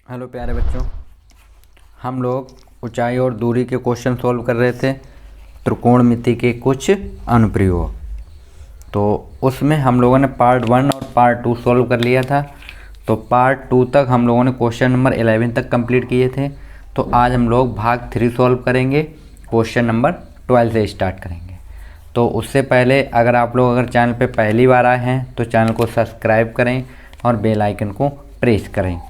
Hello प्यारे बच्चों, हम लोग ऊंचाई और दूरी के क्वेश्चन सॉल्व कर रहे थे। त्रिकोणमिति के कुछ अनुप्रयोग। तो उसमें हम लोगों ने पार्ट 1 और पार्ट 2 सॉल्व कर लिया था। तो पार्ट 2 तक हम लोगों ने क्वेश्चन नंबर 11 तक कंप्लीट किए थे। तो आज हम लोग भाग 3 सॉल्व करेंगे, क्वेश्चन नंबर 12 से स्टार्ट करेंगे। तो उससे पहले अगर चैनल पे पहली बार आए हैं तो चैनल को सब्सक्राइब करें और बेल आइकन को प्रेस करें।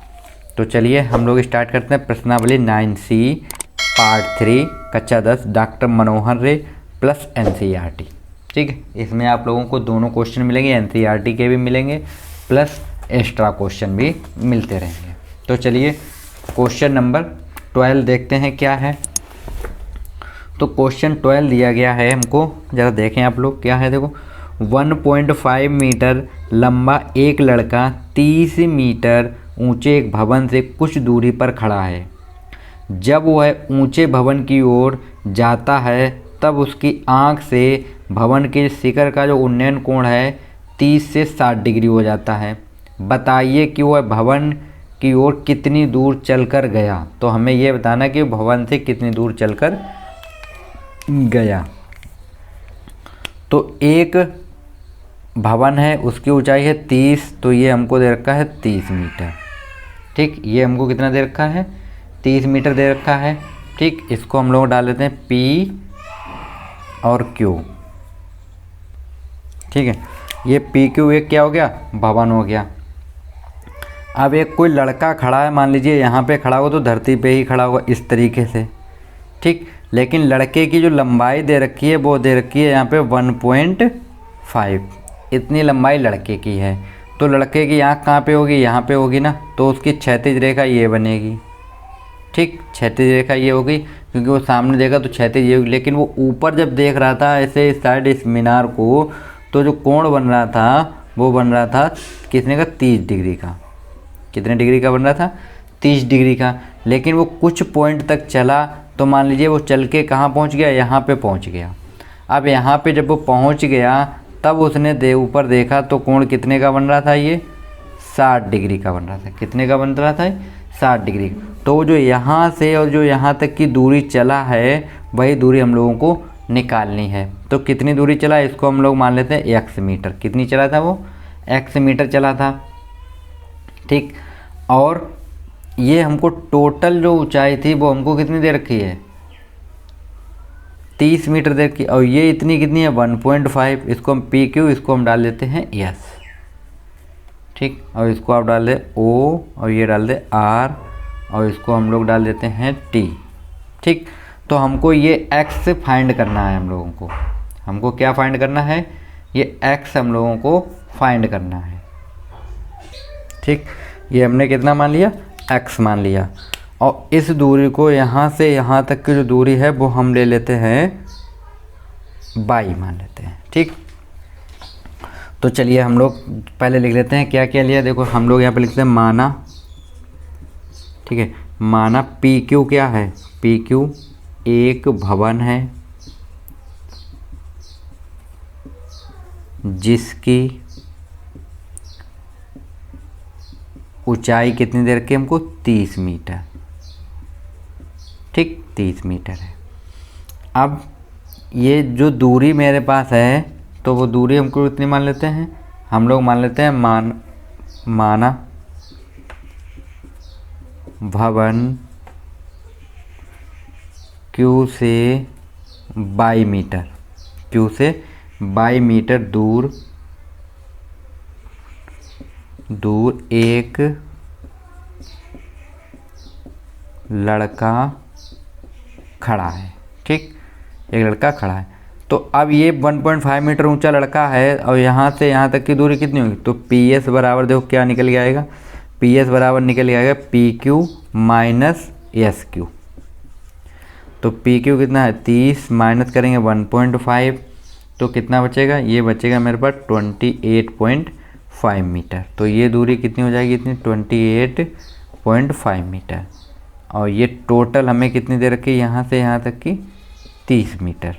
तो चलिए हम लोग स्टार्ट करते हैं। प्रश्नावली 9C पार्ट 3 कक्षा 10 डॉक्टर मनोहर रे प्लस NCERT। ठीक है, इसमें आप लोगों को दोनों क्वेश्चन मिलेंगे, NCERT के भी मिलेंगे प्लस एक्स्ट्रा क्वेश्चन भी मिलते रहेंगे। तो चलिए क्वेश्चन नंबर 12 देखते हैं क्या है। तो क्वेश्चन 12 दिया गया है हमको, ज़रा देखें आप लोग क्या है। देखो 1.5 मीटर लंबा एक लड़का 30 मीटर ऊंचे एक भवन से कुछ दूरी पर खड़ा है। जब वह ऊंचे भवन की ओर जाता है तब उसकी आंख से भवन के शिखर का जो उन्नयन कोण है 30 से 60 डिग्री हो जाता है। बताइए कि वह भवन की ओर कितनी दूर चलकर गया। तो हमें यह बताना कि भवन से कितनी दूर चलकर गया। तो एक भवन है, उसकी ऊंचाई है 30, तो ये हमको दे रखा है 30 मीटर। ठीक, ये हमको कितना दे रखा है, 30 मीटर दे रखा है। ठीक, इसको हम लोग डाल देते हैं P और Q। ठीक है, ये PQ एक क्या हो गया, भवन हो गया। अब एक कोई लड़का खड़ा है, मान लीजिए यहाँ पे खड़ा हो तो धरती पे ही खड़ा होगा इस तरीके से। ठीक, लेकिन लड़के की जो लंबाई दे रखी है वो दे रखी है यहाँ पे 1.5, इतनी लंबाई लड़के की है। तो लड़के की आँख कहाँ पे होगी, यहाँ पे होगी ना, तो उसकी क्षैतिज रेखा ये बनेगी। ठीक, क्षैतिज रेखा ये होगी क्योंकि वो सामने देखा तो क्षैतिज ये होगी। लेकिन वो ऊपर जब देख रहा था ऐसे इस साइड इस मीनार को, तो जो कोण बन रहा था वो बन रहा था कितने का, 30 डिग्री का। कितने डिग्री का बन रहा था, 30 डिग्री का। लेकिन वो कुछ पॉइंट तक चला, तो मान लीजिए वो चल के कहाँ पहुँच गया, यहाँ पे पहुँच गया। अब यहाँ पे जब वो पहुँच गया तब उसने ऊपर देखा तो कोण कितने का बन रहा था, ये 60 डिग्री का बन रहा था। कितने का बन रहा था, 60 डिग्री। तो जो यहाँ से और जो यहाँ तक की दूरी चला है वही दूरी हम लोगों को निकालनी है। तो कितनी दूरी चला, इसको हम लोग मान लेते हैं x मीटर। कितनी चला था वो, x मीटर चला था। ठीक, और ये हमको टोटल जो ऊंचाई थी वो हमको कितनी दे रखी है, 30 मीटर दे रखी। और ये इतनी कितनी है, 1.5। इसको हम PQ, इसको हम डाल देते हैं S। ठीक, और इसको आप डाल दे O और ये डाल दे R और इसको हम लोग डाल देते हैं T। ठीक, तो हमको ये X फाइंड करना है। हमको क्या फाइंड करना है, ये X हम लोगों को फाइंड करना है। ठीक, ये हमने कितना मान लिया, X मान लिया। और इस दूरी को यहाँ से यहाँ तक की जो दूरी है वो हम ले लेते हैं y मान लेते हैं। ठीक, तो चलिए हम लोग पहले लिख लेते हैं क्या क्या लिया। देखो हम लोग यहाँ पे लिखते हैं माना। ठीक है, माना PQ क्या है, PQ एक भवन है जिसकी ऊंचाई कितनी दे रखी है हमको, 30 मीटर। ठीक, 30 मीटर है। अब ये जो दूरी मेरे पास है तो वो दूरी हमको कितनी मान लेते हैं, हम लोग मान लेते हैं माना भवन Q से 22 मीटर, Q से 22 मीटर दूर एक लड़का खड़ा है। ठीक, एक लड़का खड़ा है। तो अब ये 1.5 मीटर ऊंचा लड़का है और यहाँ से यहाँ तक की दूरी कितनी होगी, तो PS बराबर देखो क्या निकल के आएगा, PS बराबर निकल के आएगा PQ माइनस SQ। तो PQ कितना है, 30 माइनस करेंगे 1.5 तो कितना बचेगा, ये बचेगा मेरे पास 28.5 मीटर। तो ये दूरी कितनी हो जाएगी, इतनी 28.5 मीटर। और ये टोटल हमें कितनी दे रखी है, यहाँ से यहाँ तक की 30 मीटर।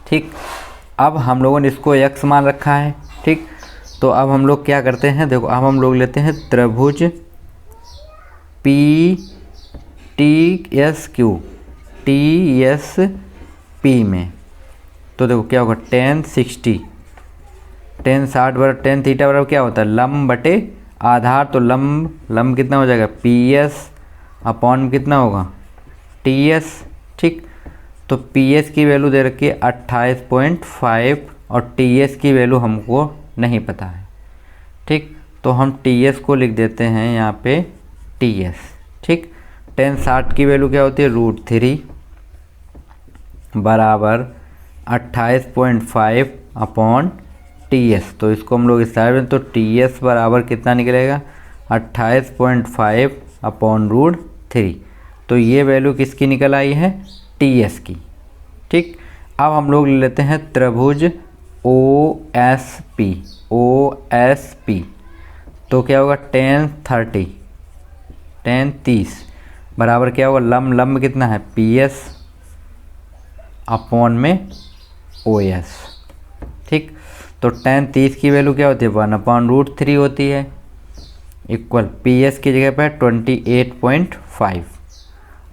ठीक, अब हम लोगों ने इसको x मान रखा है। ठीक, तो अब हम लोग क्या करते हैं, देखो अब हम लोग लेते हैं त्रिभुज TSP में, तो देखो क्या होगा, tan 60 बराबर tan थीटा बराबर क्या होता है, लंब बटे आधार। तो लंब कितना हो जाएगा, PS अपॉन कितना होगा, TS। ठीक, तो PS की वैल्यू दे रखी है 28.5 और TS की वैल्यू हमको नहीं पता है। ठीक, तो हम TS को लिख देते हैं यहाँ पे TS। ठीक, tan 60 की वैल्यू क्या होती है, √3 बराबर 28.5 अपॉन TS। तो इसको हम लोग इस साइड में, तो TS बराबर कितना निकलेगा, 28.5 अपॉन √3। तो ये वैल्यू किसकी निकल आई है, TS की। ठीक, अब हम लोग ले लेते हैं त्रिभुज OSP। तो क्या होगा, tan 30 बराबर क्या होगा, लंब कितना है, PS अपॉन में OS। ठीक, तो tan 30 की वैल्यू क्या होती है, 1/√3 होती है, इक्वल PS की जगह पर 28.5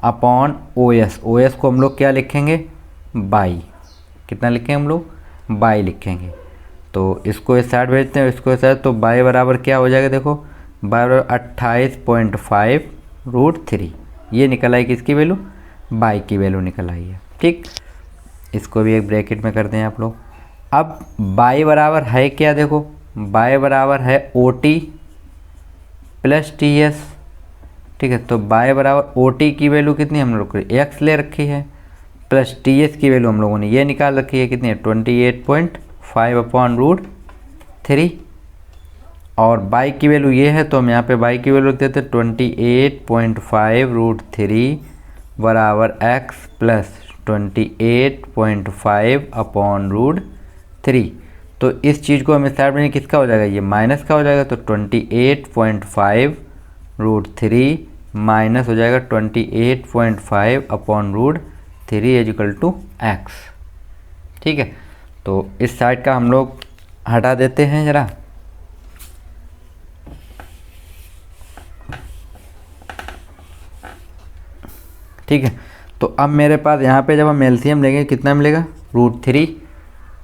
अपॉन OS को हम लोग क्या लिखेंगे, बाई। कितना लिखेंगे हम लोग, बाई लिखेंगे। तो इसको इस साइड भेजते हैं, इसको इस साइड, तो बाई बराबर क्या हो जाएगा, देखो बाई बराबर 28.5√3। ये निकल आई किसकी वैल्यू, बाई की वैल्यू निकल आई है। ठीक, इसको भी एक ब्रैकेट में करते हैं आप लोग। अब बाई बराबर है क्या, देखो बाई बराबर है OT प्लस TS। ठीक है, तो बाई बराबर OT की वैल्यू कितनी हम लोग x ले रखी है, प्लस TS की वैल्यू हम लोगों ने ये निकाल रखी है, कितनी है, 28.5 अपॉन √3। और बाई की वैल्यू ये है, तो हम यहाँ पे बाई की वैल्यू लिख देते हैं 28.5 √3 बराबर x प्लस 28.5 अपॉन √3। तो इस चीज़ को हम इस साइड में, किसका हो जाएगा, ये माइनस का हो जाएगा। तो 28.5 √3 माइनस हो जाएगा 28.5 अपॉन √3 इक्वल टू x। ठीक है, तो इस साइड का हम लोग हटा देते हैं ज़रा। ठीक है, तो अब मेरे पास यहाँ पे जब हम एलसीएम लेंगे कितना मिलेगा, √3।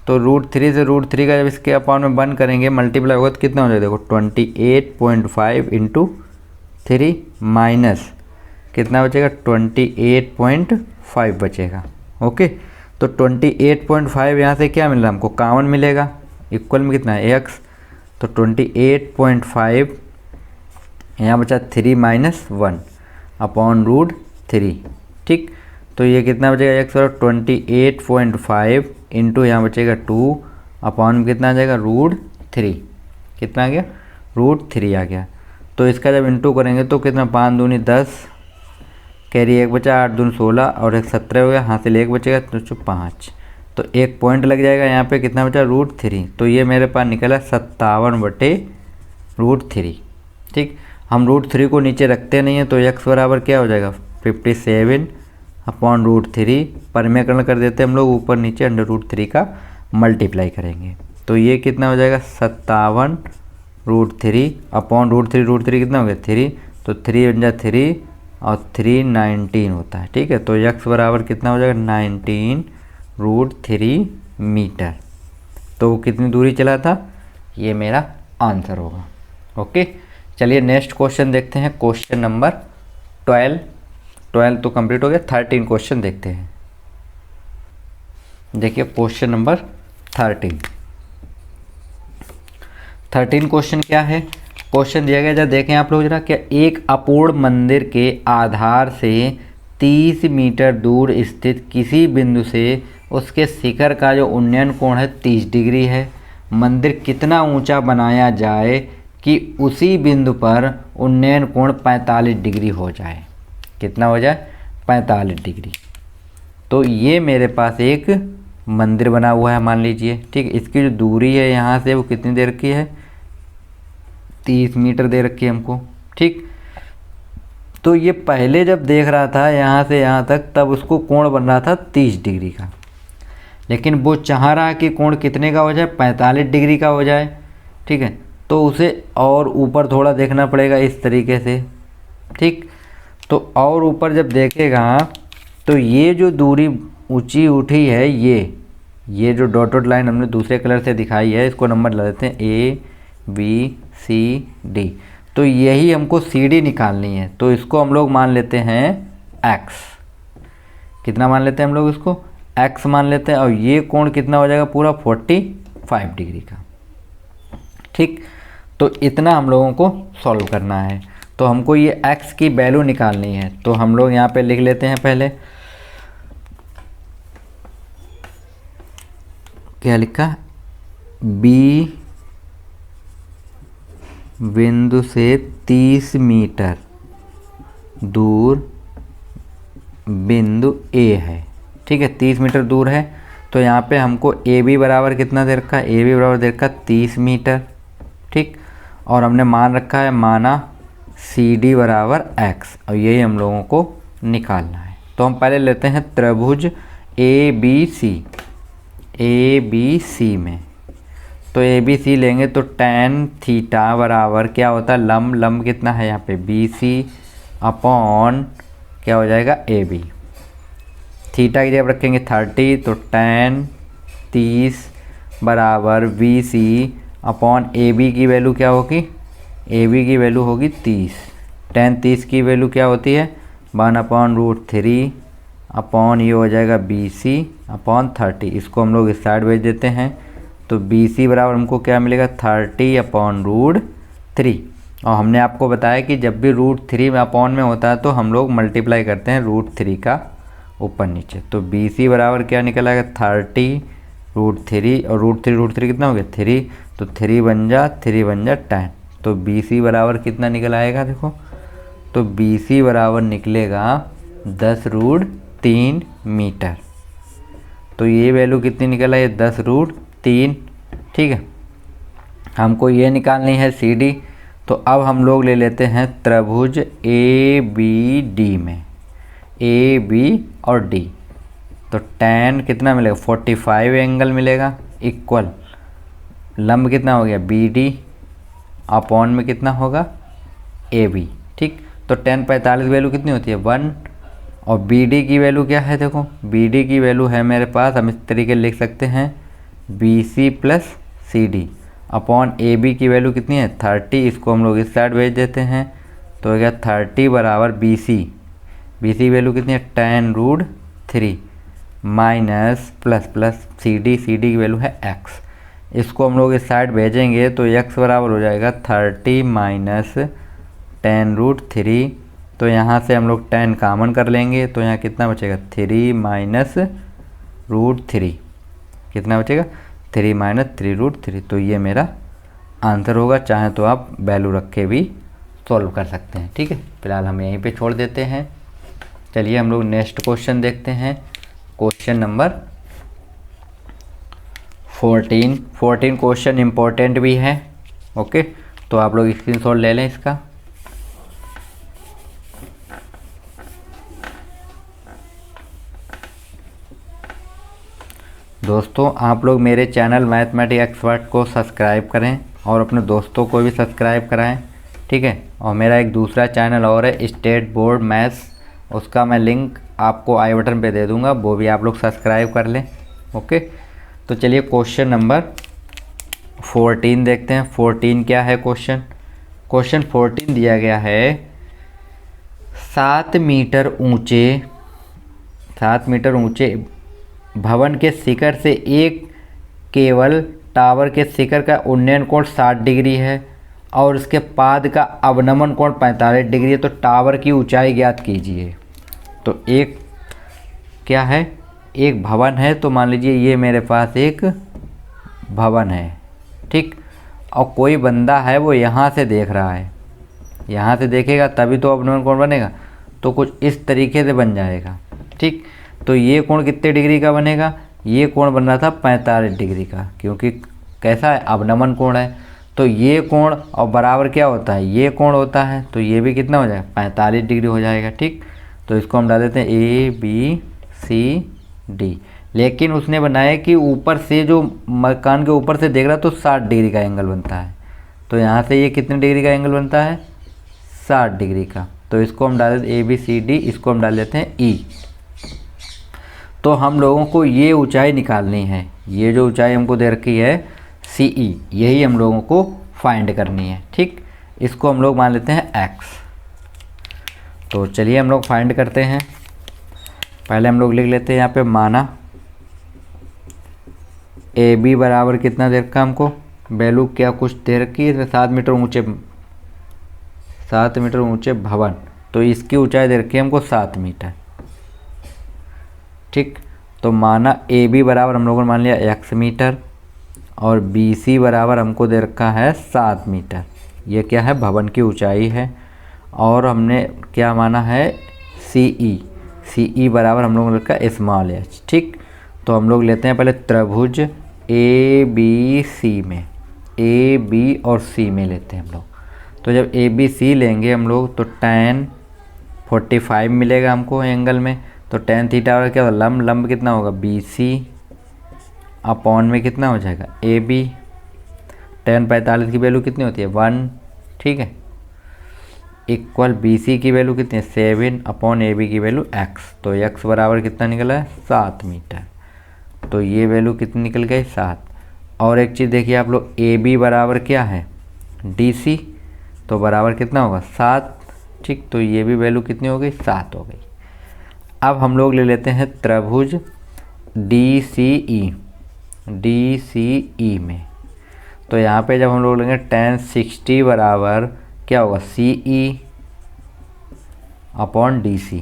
तो √3 से √3 का जब इसके अपॉन में 1 करेंगे, मल्टीप्लाई होगा तो कितना हो जाएगा, देखो 28.5 इंटू 3 माइनस कितना बचेगा, 28.5 बचेगा। ओके, तो 28.5 यहाँ से क्या मिल रहा है हमको, कॉमन मिलेगा, इक्वल में कितना है, x। तो 28.5 यहाँ बचा 3 माइनस 1 अपॉन √3। ठीक, तो ये कितना बचेगा, x और 28.5 इंटू यहाँ बचेगा 2 अपॉन में कितना आ जाएगा, √3। कितना आ गया, √3 आ गया। तो इसका जब इंटू करेंगे तो कितना, 5 दूनी 10, कैरी 1 बचा, 8 दूनी 16 और 1 17 हो गया, हासिल 1 बचेगा तो 5। तो 1 पॉइंट लग जाएगा यहाँ पे, कितना बचा, √3। तो ये मेरे पास निकला 57/√3। ठीक, हम √3 को नीचे रखते नहीं हैं, तो x बराबर क्या हो जाएगा, 57 अपॉन √3। परिमेयकरण कर देते हैं हम लोग, ऊपर नीचे अंडर√3 का मल्टीप्लाई करेंगे। तो ये कितना हो जाएगा, 57/√3 अपॉन √3 कितना हो गया, 3। तो 3 बन जाए 3 और 3 19 होता है। ठीक है, तो x बराबर कितना हो जाएगा, 19√3 मीटर। तो वो कितनी दूरी चला था, ये मेरा आंसर होगा। ओके, चलिए नेक्स्ट क्वेश्चन देखते हैं, क्वेश्चन नंबर 12 तो कंप्लीट हो गया। 13 क्वेश्चन देखते हैं। देखिए क्वेश्चन नंबर 13 क्वेश्चन क्या है, क्वेश्चन दिया गया, जरा देखें आप लोग जरा, क्या एक अपूर्ण मंदिर के आधार से 30 मीटर दूर स्थित किसी बिंदु से उसके शिखर का जो उन्नयन कोण है 30 डिग्री है, मंदिर कितना ऊंचा बनाया जाए कि उसी बिंदु पर उन्नयन कोण 45 डिग्री हो जाए। कितना हो जाए, 45 डिग्री। तो ये मेरे पास एक मंदिर बना हुआ है मान लीजिए। ठीक, इसकी जो दूरी है यहाँ से वो कितनी दे रखी है, 30 मीटर दे रखी है हमको। ठीक, तो ये पहले जब देख रहा था यहाँ से यहाँ तक, तब उसको कोण बन रहा था 30 डिग्री का, लेकिन वो चाह रहा है कि कोण कितने का हो जाए, 45 डिग्री का हो जाए। ठीक है, तो उसे और ऊपर थोड़ा देखना पड़ेगा इस तरीके से। ठीक, तो और ऊपर जब देखेगा तो ये जो दूरी ऊंची उठी है, ये जो डॉटेड लाइन हमने दूसरे कलर से दिखाई है, इसको नंबर लगा देते हैं ABCD। तो यही हमको CD निकालनी है, तो इसको हम लोग मान लेते हैं X। कितना मान लेते हैं हम लोग इसको? X मान लेते हैं। और ये कोण कितना हो जाएगा? पूरा 45 डिग्री का। ठीक, तो इतना हम लोगों को सॉल्व करना है। तो हमको ये x की वैल्यू निकालनी है, तो हम लोग यहाँ पे लिख लेते हैं पहले। क्या लिखा? B बिंदु से 30 मीटर दूर बिंदु A है। ठीक है, 30 मीटर दूर है। तो यहाँ पे हमको AB बराबर कितना दे रखा है? AB बराबर दे रखा 30 मीटर। ठीक, और हमने मान रखा है, माना CD बराबर X, और यही हम लोगों को निकालना है। तो हम पहले लेते हैं त्रिभुज ABC में। तो ABC लेंगे तो tan थीटा बराबर क्या होता है? लंब कितना है यहाँ पे? BC अपॉन क्या हो जाएगा? AB। थीटा की जगह रखेंगे 30, तो tan 30 बराबर BC अपॉन AB की वैल्यू क्या होगी? AB की वैल्यू होगी 30। tan 30 की वैल्यू क्या होती है? 1/√3 अपॉन ये हो जाएगा BC अपॉन 30। इसको हम लोग इस साइड भेज देते हैं। तो BC बराबर हमको क्या मिलेगा? 30/√3। और हमने आपको बताया कि जब भी √3 में अपॉन में होता है तो हम लोग मल्टीप्लाई करते हैं √3 का ऊपर नीचे। तो BC बराबर क्या निकल आएगा? 30√3, और √3 कितना हो गया? 3। तो 3 बन जा 10। तो BC बराबर कितना निकल आएगा? देखो, तो BC बराबर निकलेगा 10√3 मीटर। तो ये वैल्यू कितनी निकल आई? 10√3। ठीक है, हमको ये निकालनी है CD। तो अब हम लोग ले लेते हैं त्रिभुज ABD में, AB और D। तो tan कितना मिलेगा? 45 एंगल मिलेगा, इक्वल लंब कितना हो गया? BD अपॉन में कितना होगा? AB। ठीक, तो tan 45 वैल्यू कितनी होती है? 1। और BD की वैल्यू क्या है? देखो, BD की वैल्यू है मेरे पास, हम इस तरीके लिख सकते हैं BC plus CD upon AB की वैल्यू कितनी है? 30। इसको हम लोग इस साइड भेज देते हैं। तो हो गया 30 बराबर BC वैल्यू कितनी है? tan√3 माइनस प्लस CD की वैल्यू है X। इसको हम लोग इस साइड भेजेंगे तो x बराबर हो जाएगा 30 माइनस tan√3। तो यहाँ से हम लोग tan कॉमन कर लेंगे, तो यहाँ कितना बचेगा? 3 माइनस √3। कितना बचेगा? 3 माइनस 3√3। तो ये मेरा आंसर होगा। चाहे तो आप वैल्यू रख के भी सॉल्व कर सकते हैं। ठीक है, फिलहाल हम यहीं पे छोड़ देते हैं। चलिए हम लोग नेक्स्ट क्वेश्चन देखते हैं। क्वेश्चन नंबर 14 क्वेश्चन इम्पोर्टेंट भी है। ओके, तो आप लोग स्क्रीनशॉट ले लें इसका। दोस्तों, आप लोग मेरे चैनल मैथमेटिक्स एक्सपर्ट को सब्सक्राइब करें और अपने दोस्तों को भी सब्सक्राइब कराएं। ठीक है, और मेरा एक दूसरा चैनल और है, स्टेट बोर्ड मैथ्स, उसका मैं लिंक आपको आई बटन पे दे दूंगा, वो भी आप लोग सब्सक्राइब कर लें। ओके, तो चलिए क्वेश्चन नंबर 14 देखते हैं। 14 क्या है क्वेश्चन? क्वेश्चन 14 दिया गया है 7 मीटर ऊंचे भवन के शिखर से एक केवल टावर के शिखर का उन्नयन कोण 60 डिग्री है और इसके पाद का अवनमन कोण 45 डिग्री है। तो टावर की ऊंचाई ज्ञात कीजिए। तो एक क्या है? एक भवन है। तो मान लीजिए ये मेरे पास एक भवन है। ठीक, और कोई बंदा है वो यहाँ से देख रहा है, यहाँ से देखेगा तभी तो अवनमन कोण बनेगा। तो कुछ इस तरीके से बन जाएगा। ठीक, तो ये कोण कितने डिग्री का बनेगा? ये कोण बन रहा था 45 डिग्री का, क्योंकि कैसा है? अवनमन कोण है। तो ये कोण और बराबर क्या होता है? ये कोण होता है। तो ये भी कितना हो जाएगा? 45 डिग्री हो जाएगा। ठीक, तो इसको हम डाल देते हैं ABCD। लेकिन उसने बनाया कि ऊपर से, जो मकान के ऊपर से देख रहा तो 60 डिग्री का एंगल बनता है। तो यहाँ से ये कितने डिग्री का एंगल बनता है? 60 डिग्री का। तो इसको हम डाल देते ABCD, इसको हम डाल देते हैं E। तो हम लोगों को ये ऊंचाई निकालनी है, ये जो ऊंचाई हमको दे रखी है CE, यही हम लोगों को फाइंड करनी है। ठीक, इसको हम लोग मान लेते हैं x। तो चलिए हम लोग फाइंड करते हैं। पहले हम लोग लिख लेते हैं यहाँ पे माना AB बराबर कितना दे रखा हमको, वैल्यू क्या कुछ दे रखी है, 7 मीटर ऊंचे भवन, तो इसकी ऊंचाई दे रखी है हमको 7 मीटर। ठीक, तो माना AB बराबर हम लोगों ने मान लिया x मीटर और BC बराबर हमको दे रखा है 7 मीटर। ये क्या है, भवन की ऊंचाई है। और हमने क्या माना है, CE बराबर हम लोगों ने रखा स्मॉल h। ठीक, तो हम लोग लेते हैं पहले त्रिभुज ABC में, AB और C में लेते हैं हम लोग। तो जब ABC लेंगे हम लोग तो tan 45 मिलेगा हमको एंगल में। तो tan थीटा और क्या होगा, लंब कितना होगा BC अपॉन में कितना हो जाएगा AB। tan 45 की वैल्यू कितनी होती है 1। ठीक है, इक्वल BC की वैल्यू कितनी है 7 अपॉन AB की वैल्यू x। तो x बराबर कितना निकला है 7 मीटर। तो ये वैल्यू कितनी निकल गई 7। और एक चीज़ देखिए आप लोग, AB बराबर क्या है DC, तो बराबर कितना होगा 7। ठीक, तो ये भी वैल्यू कितनी हो गई 7 हो गई। अब हम लोग ले लेते हैं त्रिभुज DCE में। तो यहाँ पे जब हम लोग लेंगे tan 60 बराबर क्या होगा CE अपॉन DC।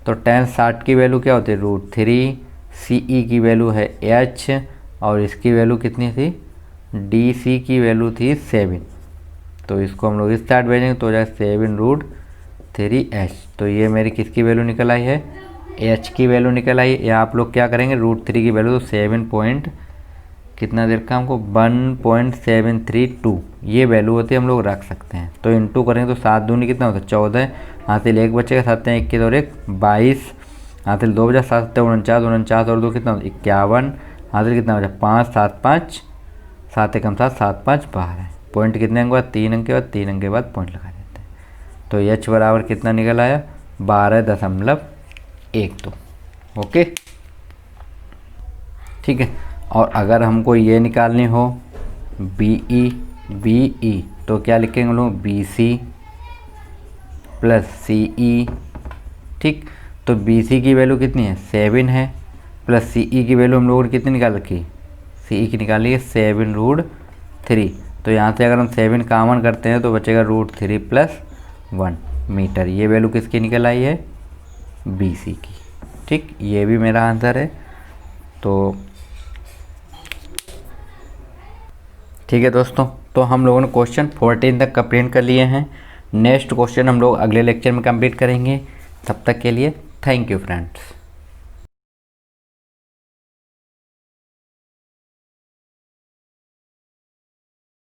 तो tan 60 की वैल्यू क्या होती है √3, CE की वैल्यू है h और इसकी वैल्यू कितनी थी, DC की वैल्यू थी 7। तो इसको हम लोग इस साइड भेजेंगे तो हो जाएगा 7√3h। तो ये मेरी किसकी वैल्यू निकल आई है, h की वैल्यू निकल आई है। या आप लोग क्या करेंगे √3 की वैल्यू तो 7 पॉइंट कितना देर का हमको 1.732 ये वैल्यू होती है, हम लोग रख सकते हैं। तो इंटू करेंगे तो 7 दूनी कितना होता है 14, हासिल 1 बचेगा, 7 1 की और 1 22, हासिल 2 बजा 7 49, 49 और 2 कितना होता है 51, हासिल कितना बचा 5 7 5, 7 1 7 7 5 12। पॉइंट कितने अंक बाद 3 अंक के बाद 3 अंक के बाद पॉइंट लगा देते हैं। तो h बराबर कितना निकल आया 12.12। ओके, ठीक है। और अगर हमको ये निकालनी हो BE तो क्या लिखेंगे हम लोग BC प्लस CE। ठीक, तो BC की वैल्यू कितनी है 7 है, प्लस CE की वैल्यू हम लोगों ने कितनी निकाल रखी, CE की निकाली है 7√3। तो यहाँ से अगर हम 7 कॉमन करते हैं तो बचेगा √3 + 1 मीटर। ये वैल्यू किसकी निकल आई है BC की। ठीक, ये भी मेरा आंसर है। तो ठीक है दोस्तों, तो हम लोगों ने क्वेश्चन 14 तक कंप्लीट कर लिए हैं। नेक्स्ट क्वेश्चन हम लोग अगले लेक्चर में कंप्लीट करेंगे। तब तक के लिए थैंक यू फ्रेंड्स।